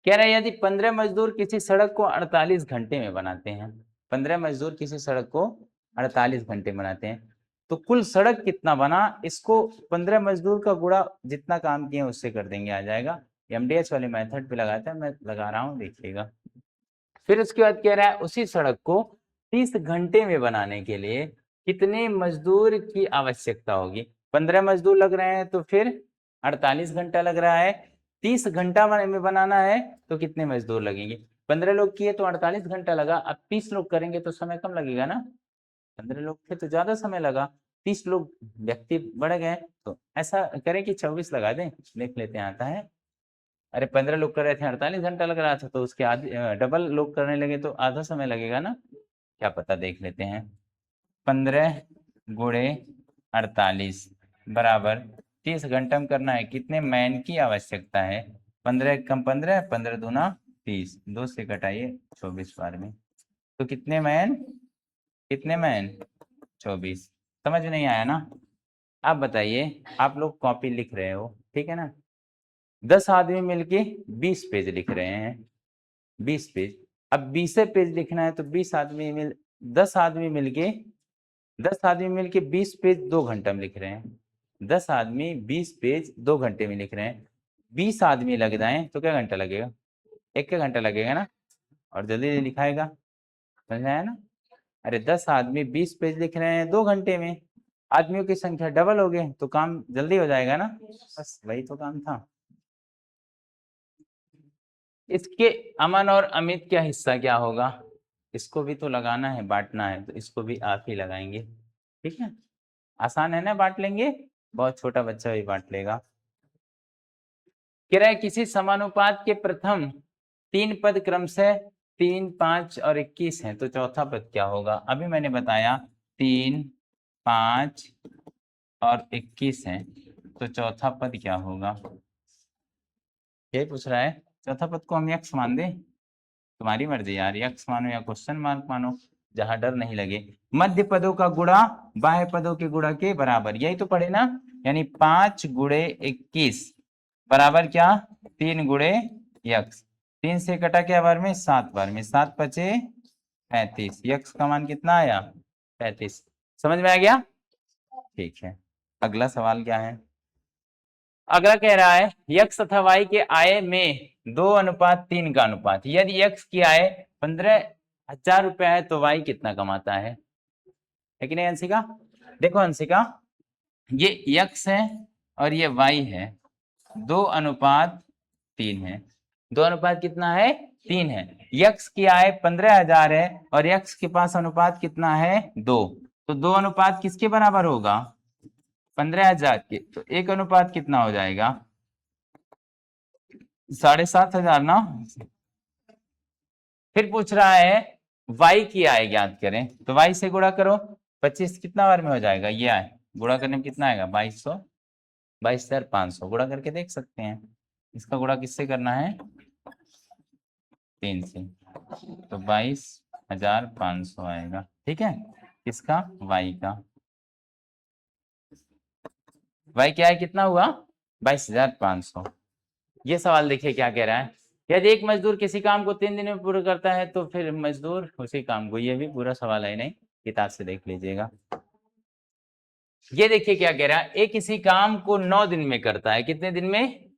कह रहा है यदि 15 मजदूर किसी सड़क को 48 घंटे में बनाते हैं, 15 मजदूर किसी सड़क को 48 घंटे बनाते हैं, तो कुल सड़क कितना बना, इसको 15 मजदूर का गुणा जितना काम किए उससे कर देंगे, आ जाएगा। एमडीएच वाले मेथड पे लगाता है, मैं लगा रहा हूँ देखिएगा। फिर उसके बाद कह रहा है उसी सड़क को 30 घंटे में बनाने के लिए कितने मजदूर की आवश्यकता होगी। 15 मजदूर लग रहे हैं तो फिर 48 घंटा लग रहा है, 30 घंटा में बनाना है तो कितने मजदूर लगेंगे। 15 लोग किए तो 48 घंटा लगा, अब 30 लोग करेंगे तो समय कम लगेगा ना, 15 लोग थे तो ज्यादा समय लगा, 30 लोग व्यक्ति बढ़ गए, तो ऐसा करें कि 24 लगा दें, देख लेते हैं आता है। अरे 15 लोग कर रहे थे 48 घंटा लग रहा था, तो उसके आधे डबल लोग करने लगे तो आधा समय लगेगा ना, क्या पता, देख लेते हैं। 15 गुणे 48 बराबर 30 घंटा में करना है, कितने मैन की आवश्यकता है, 15 कम 15, 15 दूना 30, 2 से घटाइए 24 बार में, तो कितने मैन, कितने मैन 24। समझ नहीं आया ना। आप बताइए, आप लोग कॉपी लिख रहे हो ठीक है ना, 10 आदमी मिलके 20 पेज लिख रहे हैं, 20 पेज, अब 20 पेज लिखना है तो 20 आदमी मिल 10 आदमी मिलके 10 आदमी मिलके 20 पेज 2 घंटा में लिख रहे हैं, 10 आदमी 20 पेज 2 घंटे में लिख रहे हैं, 20 आदमी लग जाए तो क्या घंटा लगेगा, 1 घंटा लगेगा ना, और जल्दी लिखाएगा, समझ में आया ना। अरे 10 आदमी 20 पेज लिख रहे हैं 2 घंटे में, आदमियों की संख्या डबल हो गई तो काम जल्दी हो जाएगा ना, बस वही तो काम था। इसके अमन और अमित का हिस्सा क्या होगा, इसको भी तो लगाना है, बांटना है, तो इसको भी आप ही लगाएंगे, ठीक है, आसान है ना, बांट लेंगे, बहुत छोटा बच्चा भी बांट लेगा। कह रहा है किसी समानुपात के प्रथम 3 पद क्रमशः 3 5 और 21 हैं, तो चौथा पद क्या होगा। अभी मैंने बताया 3 5 और 21 है, तो चौथा पद क्या होगा, यही पूछ रहा है। चौथा पद को हम यक्स मान दें, तुम्हारी मर्जी यार, यक्स मानो या क्वेश्चन मार्क मानो, जहां डर नहीं लगे। मध्य पदों का गुणा बाह्य पदों के गुणा के बराबर, यही तो पढ़े ना, यानी 5 गुणे 21 बराबर क्या 3 गुणे यक्स, 3 से कटा क्या बार में 7 बार में, 7 पचे 35, यक्स का मान कितना आया 35। समझ में आ गया, ठीक है। अगला सवाल क्या है, अगला कह रहा है यक्स तथा वाई के आय में 2:3 का अनुपात। यदि x की आय 15,000 रुपया है तो y कितना कमाता है कि नहीं अंशिका? देखो अंशिका, ये x है और ये y है, 2:3 है। 2 अनुपात कितना है? 3 है। x की आय 15,000 है और x के पास अनुपात कितना है? 2। तो 2 अनुपात किसके बराबर होगा? 15,000 के। तो 1 अनुपात कितना हो जाएगा? 7,500 ना। फिर पूछ रहा है y की आय ज्ञात करें, तो y से गुणा करो। 25 कितना बार में हो जाएगा? ये आय गुणा करने में कितना आएगा? 2200, 22,500 गुणा करके देख सकते हैं। इसका गुणा किससे करना है? 3 से, तो 22,500 आएगा। ठीक है, किसका? y का। y क्या है? कितना हुआ? 22,500। ये सवाल देखिए क्या कह रहा है। यदि एक मजदूर किसी काम को 3 दिन में पूरा करता है तो फिर मजदूर उसी काम को, ये भी पूरा सवाल है नहीं, किताब से देख लीजिएगा। ये देखिए क्या कह रहा है, ए किसी काम को 9 दिन में करता है। कितने दिन में?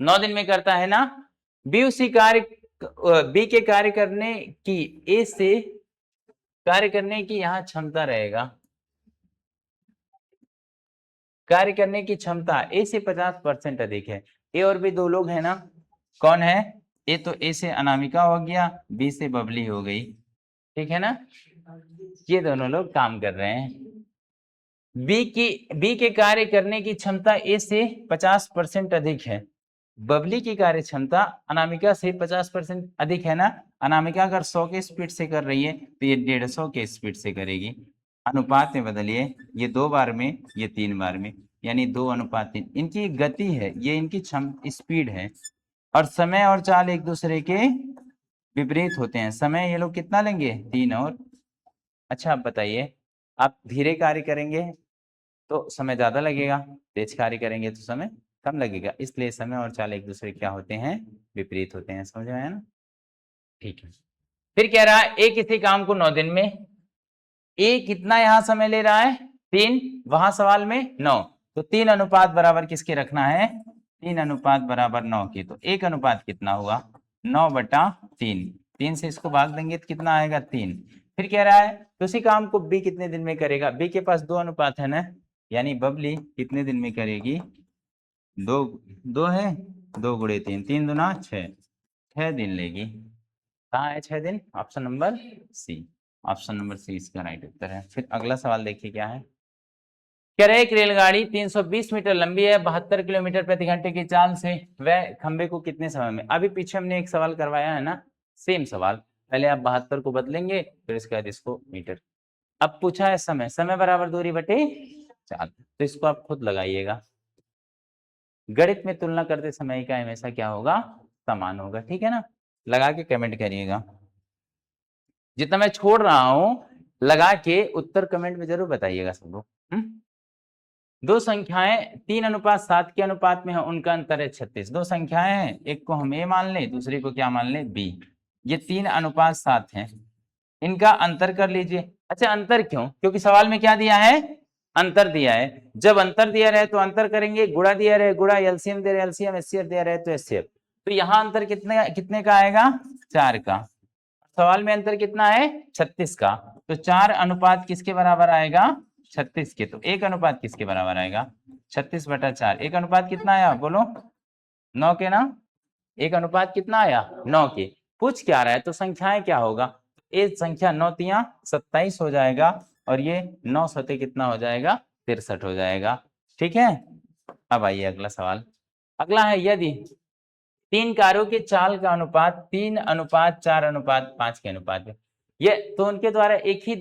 9 दिन में करता है ना। बी उसी कार्य, बी के कार्य करने की ए से कार्य करने की यहाँ क्षमता रहेगा। कार्य करने की क्षमता ए से 50% अधिक है। ए और बी दो लोग हैं ना। कौन है? ए तो ए से अनामिका हो गया, बी से बबली हो गई। ठीक है ना, ये दोनों लोग काम कर रहे हैं। बी के कार्य करने की क्षमता ए से 50% अधिक है। बबली की कार्य क्षमता अनामिका से 50% अधिक है ना। अनामिका अगर 100 के स्पीड से कर रही है तो ये 150 के स्पीड से करेगी। अनुपात में बदलिए, ये 2 बार में, ये 3 बार में, यानी 2:3। इनकी गति है, ये इनकी स्पीड है। और समय और चाल एक दूसरे के विपरीत होते हैं। समय ये लोग कितना लेंगे? 3 और। अच्छा आप बताइए, आप धीरे कार्य करेंगे तो समय ज्यादा लगेगा, तेज कार्य करेंगे तो समय कम लगेगा। इसलिए समय और चाल एक दूसरे क्या होते हैं? विपरीत होते हैं। समझ में आया ना? ठीक है। फिर कह रहा है ए किसी काम को 9 दिन में, ए कितना यहां समय ले रहा है? 3, वहां सवाल में 9। तो 3 अनुपात बराबर किसके रखना है? 3 अनुपात बराबर 9 के। तो 1 अनुपात कितना हुआ? 9/3। 3 से इसको भाग देंगे तो कितना आएगा? 3। फिर कह रहा है तो उसी काम को बी कितने दिन में करेगा? बी के पास 2 अनुपात है ना, यानी बबली कितने दिन में करेगी? 2 2 है, 2 × 3, 3 दूना 6, 6 दिन लेगी। कहाँ है 6 दिन? Option number C. Option number C इसका राइट उत्तर है। फिर अगला सवाल देखिए क्या है। कह रहे एक रेलगाड़ी 320 मीटर लंबी है, 72 किलोमीटर प्रति घंटे की चाल से वह खंबे को कितने समय में? अभी पीछे हमने एक सवाल करवाया है ना, सेम सवाल। पहले आप 72 को बदलेंगे, फिर इसके बाद इसको मीटर। अब पूछा है समय, समय बराबर दूरी बटे चाल, तो इसको आप खुद लगाइएगा। गणित में तुलना करते समय का हमेशा क्या होगा? समान होगा। ठीक है ना, लगा के कमेंट करिएगा। जितना मैं छोड़ रहा हूं लगा के उत्तर कमेंट में जरूर बताइएगा सब लोग। दो संख्याएं 3:7 के अनुपात में है, उनका अंतर है 36। दो संख्याएं हैं, एक को हम ए मान लें, दूसरे को क्या मान लें? बी। ये 3:7 है, इनका अंतर कर लीजिए। अच्छा अंतर क्यों? क्योंकि सवाल में क्या दिया है? अंतर दिया है। जब अंतर दिया रहे तो अंतर करेंगे, गुणा दिया रहे गुणा, एलसीएम दे रहे एलसीएम, एचसीएफ दिया रहे तो एचसीएफ। तो यहाँ अंतर कितने कितने का आएगा? 4 का। सवाल में अंतर कितना है? 36 का। तो 4 अनुपात किसके बराबर आएगा? 36 के। तो 1 अनुपात किसके बराबर आएगा? 36/4। 1 अनुपात कितना आया बोलो? 9 के ना। 1 अनुपात कितना आया? 9 के। पूछ क्या रहा है तो संख्याएं क्या होगा? एक संख्या 9 तिया 27 हो जाएगा और ये 9 सते कितना हो जाएगा? 63 हो जाएगा। ठीक है, अब आइए अगला सवाल। अगला है यदि 3 कार्यों के चाल का अनुपात 3:4:5 के अनुपात है, ये तो उनके द्वारा एक ही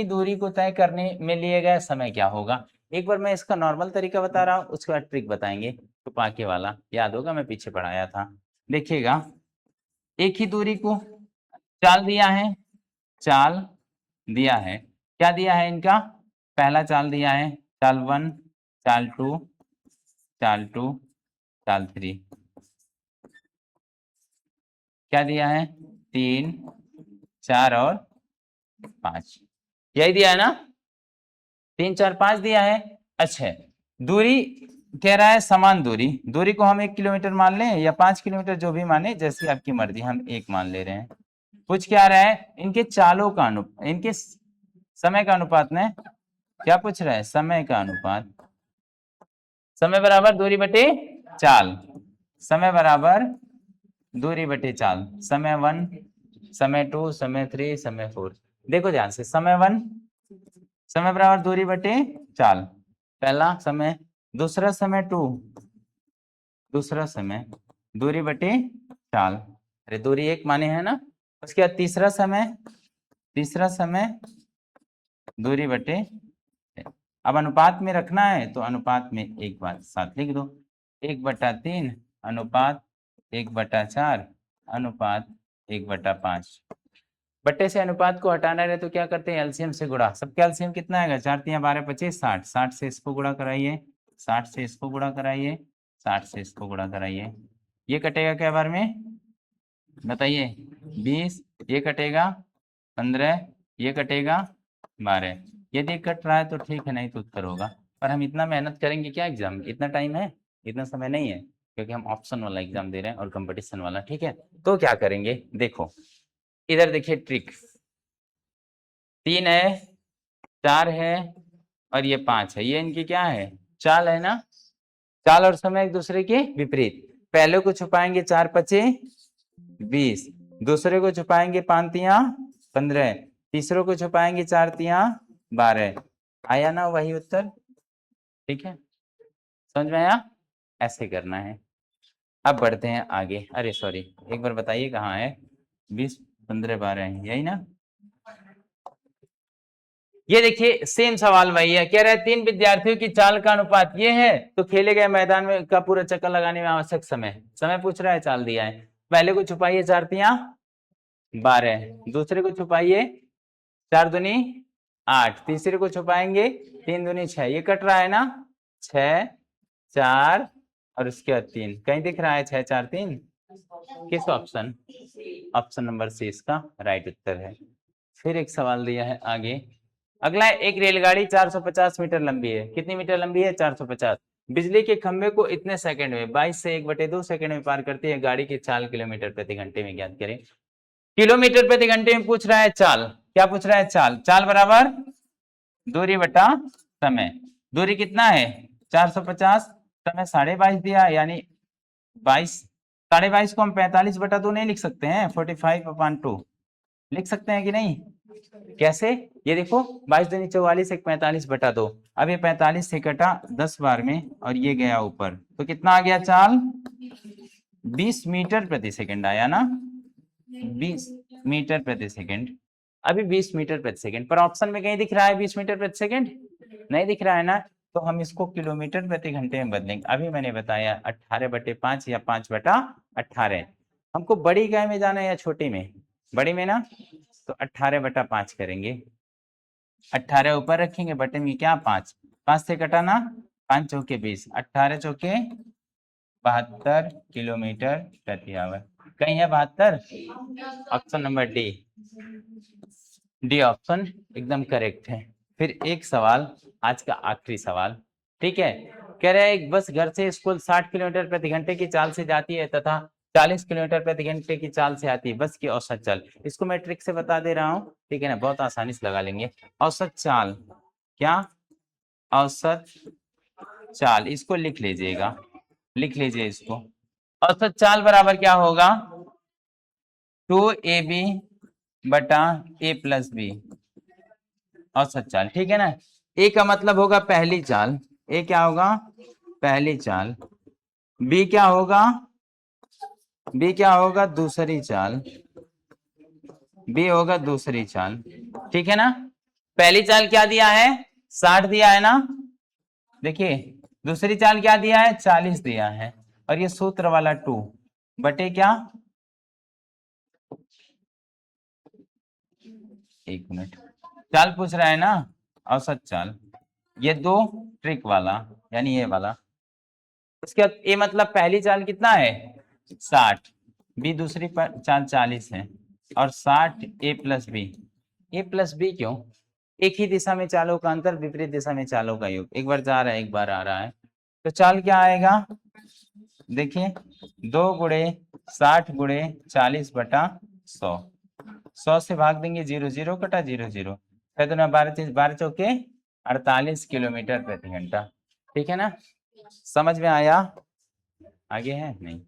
दूरी को तय करने में लिए गए समय क्या होगा? एक बार मैं इसका नॉर्मल तरीका बता रहा हूं, उसके बाद ट्रिक बताएंगे। तो पाके वाला याद होगा, मैं पीछे पढ़ाया था। देखिएगा, एक ही दूरी को चाल दिया है, चाल दिया है, क्या दिया है इनका? पहला चाल दिया है, चाल 1, चाल 2, चाल 2, चाल 3। क्या दिया है? 3, 4 और 5, यही दिया है ना? 3, 4, 5 दिया है। अच्छा दूरी कह रहा है समान दूरी, दूरी को हम 1 किलोमीटर मान लें या 5 किलोमीटर, जो भी माने, जैसी आपकी मर्जी, हम 1 मान ले रहे हैं। पूछ क्या रहा है, इनके चालों का इनके समय का अनुपात में, क्या पूछ रहा है, समय का अनुपात, समय बराबर दूरी बटे चाल, समय बराबर दूरी बटे चाल, समय 1, समय 2, समय 3, समय 4। देखो ध्यान से, समय 1 समय बराबर दूरी बटे चाल, पहला समय, दूसरा समय 2, दूसरा समय दूरी बटे चाल, अरे दूरी 1 माने है ना। उसके बाद तीसरा समय दूरी बटे, अब अनुपात में रखना है तो अनुपात में एक बात साथ लिख दो, 1/3 अनुपात 1/4 अनुपात 1/5। बट्टे से अनुपात को हटाना रहे तो क्या करते हैं, एलसीएम से गुणा। सबका एलसीएम कितना आएगा, 4 × 12 = 25, 60, 60 से इसको गुणा कराइए, 60 से इसको गुणा कराइए, 60 से इसको गुणा कराइए, ये कटेगा क्या बार में, बताइए, 20, ये कटेगा 15, ये कटेगा 12। यदि कट रहा है तो ठीक है, नहीं तो उत्तर होगा। पर हम इतना मेहनत करेंगे क्या, एग्जाम इतना टाइम है, इतना समय नहीं है, क्योंकि हम ऑप्शन वाला एग्जाम दे रहे हैं और कंपटीशन वाला, ठीक है। तो क्या करेंगे, देखो इधर देखिए ट्रिक, 3 है, 4 है और ये 5 है, ये इनकी क्या है, चाल है ना। चाल और समय एक दूसरे के विपरीत, पहले को छुपाएंगे 4 × 5 = 20, दूसरे को छुपाएंगे 5 × 15, तीसरे को छुपाएंगे 4 × 12। आया ना वही उत्तर, ठीक है, समझ में आया, ऐसे करना है। अब बढ़ते हैं आगे, अरे सॉरी, एक बार बताइए कहाँ है, 20, 15, 12 है, यही ना। ये देखिए सेम सवाल वही है, कह रहे हैं 3 विद्यार्थियों की चाल का अनुपात ये है, तो खेले गए मैदान में का पूरा चक्कर लगाने में आवश्यक समय पूछ रहा है, चाल दिया है। पहले को छुपाइए 4 × 12, दूसरे को छुपाइए 4 दूनी 8, तीसरे को छुपाएंगे 3 दूनी 6, ये कट रहा है ना, 6, 4 और उसके बाद 3, कहीं दिख रहा है 6, 4, 3, किस ऑप्शन, ऑप्शन नंबर सी इसका राइट उत्तर है। फिर एक सवाल दिया है आगे, अगला, एक रेलगाड़ी 450 मीटर लंबी है, कितनी मीटर लंबी है, 450, बिजली के खंभे को इतने सेकंड में 22 से 1/2 सेकंड में पार करती है, गाड़ी की चाल किलोमीटर प्रति घंटे में ज्ञात करें। किलोमीटर प्रति घंटे में पूछ रहा है चाल, क्या पूछ रहा है, चाल, चाल बराबर दूरी बटा समय, दूरी कितना है 450, समय 22.5 दिया, यानी 22, 22.5 को हम 45/2 नहीं लिख सकते हैं, 45/2 लिख सकते हैं कि नहीं, कैसे, ये देखो 22 दूनी 44, 45/2, अब ये 45 से कटा 10 बार में और ये गया ऊपर, तो कितना आ गया चाल, 20 मीटर प्रति सेकंड आया ना, 20 मीटर प्रति सेकंड, अभी 20 मीटर प्रति सेकंड, पर ऑप्शन में कहीं दिख रहा है 20 मीटर प्रति सेकंड, नहीं दिख रहा है ना, तो हम इसको किलोमीटर प्रति घंटे में बदलेंगे। अभी मैंने बताया 18/5 या 5/18, हमको बड़ी इकाई में जाना है या छोटी में, बड़ी में ना, तो 18/5 करेंगे, 18 ऊपर रखेंगे, बटे में क्या 5, 5 से कटाना, 5 चौके 20, 18 चौके 72 किलोमीटर प्रति आवर, कहीं है 72, option number D, D option एकदम करेक्ट है। फिर एक सवाल, आज का आखिरी सवाल, ठीक है, कह रहे हैं एक बस घर से स्कूल 60 किलोमीटर प्रति घंटे की चाल से जाती है तथा 40 किलोमीटर प्रति घंटे की चाल से आती है, बस की औसत चाल, इसको मैं ट्रिक से बता दे रहा हूँ, ठीक है ना, बहुत आसानी से लगा लेंगे। औसत चाल, क्या, औसत चाल, इसको लिख लीजिएगा, लिख लीजिए इसको, औसत चाल बराबर क्या होगा, 2ab/a+b, औसत चाल, ठीक है ना। ए का मतलब होगा पहली चाल, ए क्या होगा, पहली चाल, बी क्या होगा, बी क्या होगा, दूसरी चाल, बी होगा दूसरी चाल, ठीक है ना। पहली चाल क्या दिया है, 60 दिया है ना, देखिए दूसरी चाल क्या दिया है, 40 दिया है, और ये सूत्र वाला 2 बटे क्या, एक मिनट, चाल पूछ रहा है ना, औसत चाल, ये 2 ट्रिक वाला, यानी ये वाला, उसके बाद ए मतलब पहली चाल कितना है 60, बी दूसरी चाल 40 है, और 60 a+b क्यों, एक ही दिशा में चालों का अंतर, विपरीत दिशा में चालों का योग, एक बार जा रहा है एक बार आ रहा है, तो चाल क्या आएगा, देखिए 2 गुणे 60 गुणे 40/100, 100 से भाग देंगे 0 0 कटा 0 0, 12 चौके 48 किलोमीटर प्रति घंटा। ठीक है ना, समझ में आया, आगे है नहीं।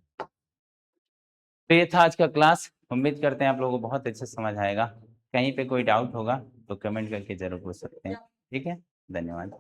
तो ये था आज का क्लास, उम्मीद करते हैं आप लोगों को बहुत अच्छे से समझ आएगा। कहीं पे कोई डाउट होगा तो कमेंट करके जरूर पूछ सकते हैं। ठीक है, धन्यवाद।